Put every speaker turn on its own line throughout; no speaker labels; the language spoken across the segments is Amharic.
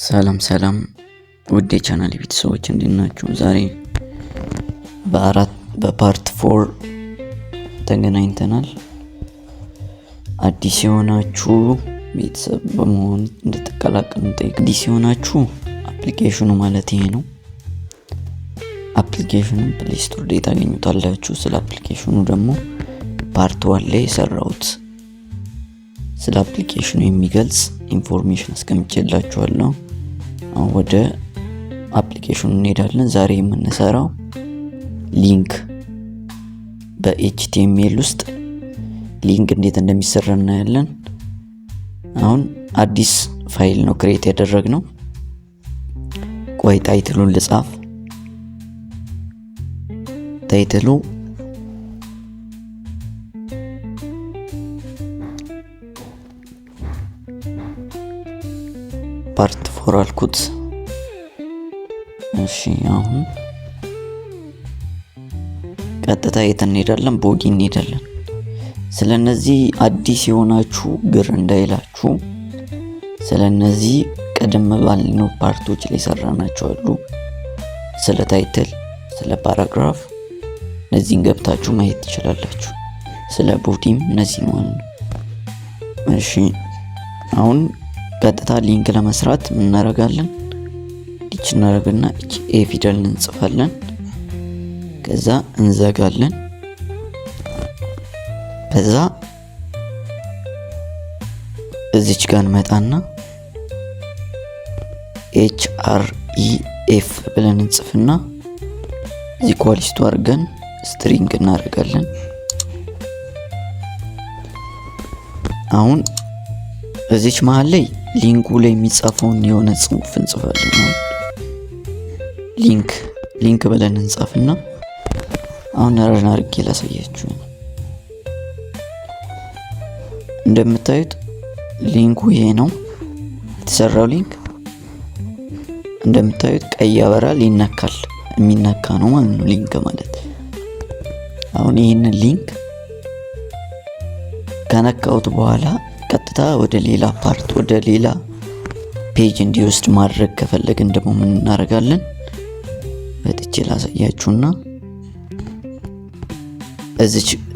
ሰላም ውድ የቻናል ቤተሰቦች እንዴት ናችሁ? ዛሬ በፓርት 4 ተገናኝተናል። አዲስ የሆናችሁ ቤተሰብ በመሆን እንድትቀላቀሉ እንጠይቅ። አዲስ የሆናችሁ አፕሊኬሽኑ ማለት ይሄ ነው። አፕሊኬሽኑን ፕሌይ ስቶር ላይ ታገኙታላችሁ። ስለ አፕሊኬሽኑ ደግሞ ፓርት 1 ላይ የሰራሁት ስለ አፕሊኬሽኑ የሚገልጽ ኢንፎርሜሽን አስቀምጬላችኋለሁ። አሁን ወደ አፕሊኬሽኑ እንሄዳለን። ዛሬ የምንሰራው ሊንክ በኤችቲኤምኤል ውስጥ ሊንክ እንዴት እንደሚሰራ እናያለን። አሁን አዲስ ፋይል ነው ክሬት ያደረግነው። ቆይ ታይትሉን ልጻፍ። ታይትሉ ፓርት 4 አልኩት። እሺ አሁን ቀጥታ የት እንሄዳለን? ቦዲ እንሄዳለን። ስለነዚህ አዲስ የሆናችሁ ግር እንዳይላችሁ፣ ስለነዚህ ቀደም ባልነው ፓርቶች ላይ ሰራናቸው አሉ። ስለ ታይትል፣ ስለ ፓራግራፍ እነዚህን ገብታችሁ ማየት ትችላላችሁ። ስለ ቦዲም እነዚህ ነው። እሺ አሁን ቀጥታ ሊንክ ለመስራት ምን እናደርጋለን? ዲች እናደርግና ኤ ፊደል እንጽፋለን። ከዛ እንዘጋለን። ከዛ እዚች ጋር እንመጣና HREF ብለን እንጽፍና እዚህ ኳሊስቱ አድርገን ስትሪንግ እናደርጋለን። አሁን እዚች መሃል ላይ ሊንኩ ላይ የሚጻፈውን የሆነ ጽሁፍ እንጽፋለን። ሊንክ ብለን እንጻፍና አሁን ረን አድርጌ ላሳያችሁ። እንደምታዩት ሊንኩ ይሄ ነው የተሰራው። ሊንክ እንደምታዩት ቀይ ያበራል፣ ይነካል። የሚነካ ነው ማለት ነው ሊንክ ማለት። አሁን ይህንን ሊንክ ከነካውት በኋላ ቀጥታ ወደ ሌላ ፓርት ወደ ሌላ ፔጅ እንዲወስድ ማድረግ ከፈለግን ደግሞ ምን እናደርጋለን? በጥቼ ላሳያችሁና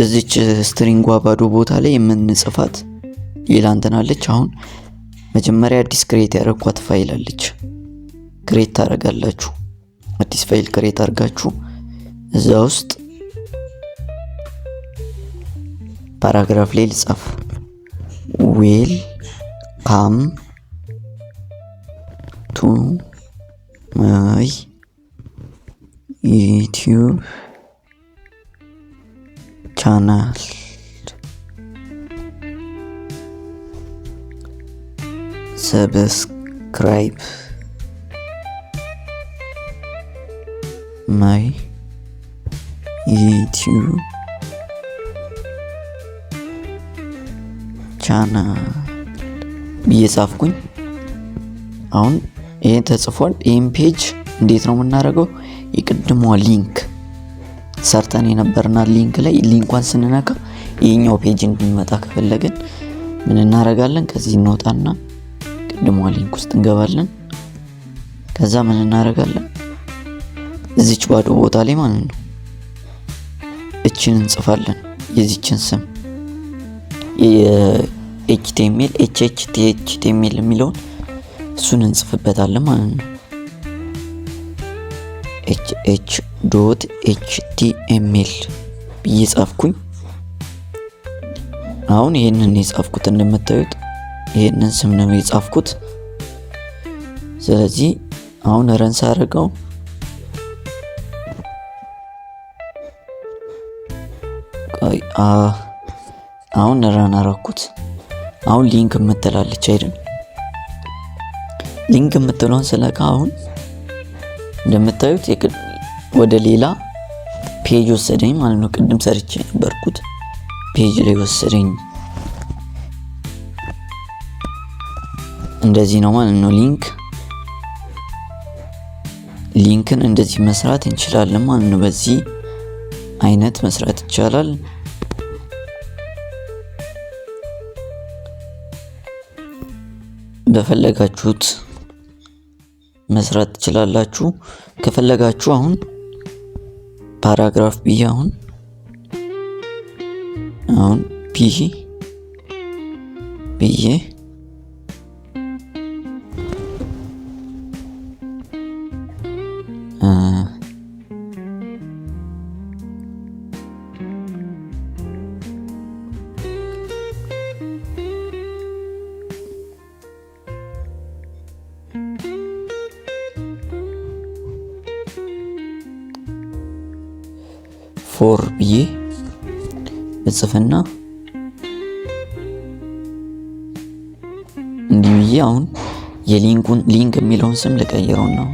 እዚች ስትሪንጓ ባዶ ቦታ ላይ የምንጽፋት ሌላ እንትን አለች። አሁን መጀመሪያ አዲስ ክሬት ያደረኳት ፋይል አለች። ክሬት ታደርጋላችሁ። አዲስ ፋይል ክሬት አድርጋችሁ እዛ ውስጥ ፓራግራፍ ላይ ልጻፍ ዌልካም ቱ ማይ ዩቲዩብ ቻናል ሰብስክራይብ ማይ ዩቲዩብ ቻናል ብዬ ጻፍኩኝ። አሁን ይሄ ተጽፏል። ይሄን ፔጅ እንዴት ነው የምናደርገው? የቅድሟ ሊንክ ሰርተን የነበርና ሊንክ ላይ ሊንኳን ስንነካ ይሄኛው ፔጅ እንዲመጣ ከፈለግን ምን እናደርጋለን? ከዚህ እንወጣና ቅድሟ ሊንክ ውስጥ እንገባለን። ከዛ ምን እናደርጋለን? እዚች ባዶ ቦታ ላይ ማለት ነው እቺን እንጽፋለን። የዚችን ስም HTML HTML የሚለውን እሱን እንጽፍበታለን ማለት ነው። HH.html ብዬ ጻፍኩኝ። አሁን ይሄንን የጻፍኩት እንደምታዩት ይሄንን ስም ነው የጻፍኩት። ስለዚህ አሁን ረን ሳደርገው አሁን ረን አደረኩት። አሁን ሊንክ የምትላለች አይደል? ሊንክ የምትለውን ስለካ አሁን እንደምታዩት ወደ ሌላ ፔጅ ወሰደኝ ማለት ነው። ቅድም ሰርቼ ነበርኩት ፔጅ ላይ ወሰደኝ። እንደዚህ ነው ማለት ነው። ሊንክን እንደዚህ መስራት እንችላለን ማለት ነው። በዚህ አይነት መስራት ይቻላል። በፈለጋችሁት መስራት ትችላላችሁ። ከፈለጋችሁ አሁን ፓራግራፍ ብዬ አሁን ብዬ ፎር ብዬ እጽፍና እንዲህ ብዬ አሁን ሊንክ የሚለውን ስም ልቀይረው ነው።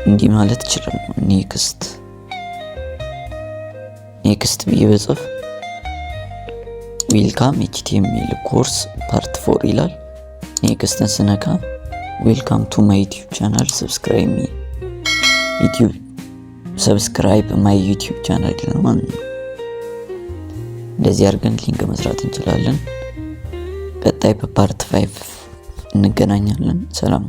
እንዲህ ማለት ይችላል። ኔክስት ብዬ በጽፍ ዌልካም ኤችቲኤምኤል ኮርስ ፓርት 4 ይላል። ኔክስትን ስነካ ዌልካም ቱ ማይ ዩቲዩብ ቻናል ሰብስክራይብ ማይ ዩቲዩብ ቻናል ነው ማለት ነው። እንደዚህ አድርገን ሊንክ መስራት እንችላለን። ቀጣይ በፓርት 5 እንገናኛለን። ሰላም።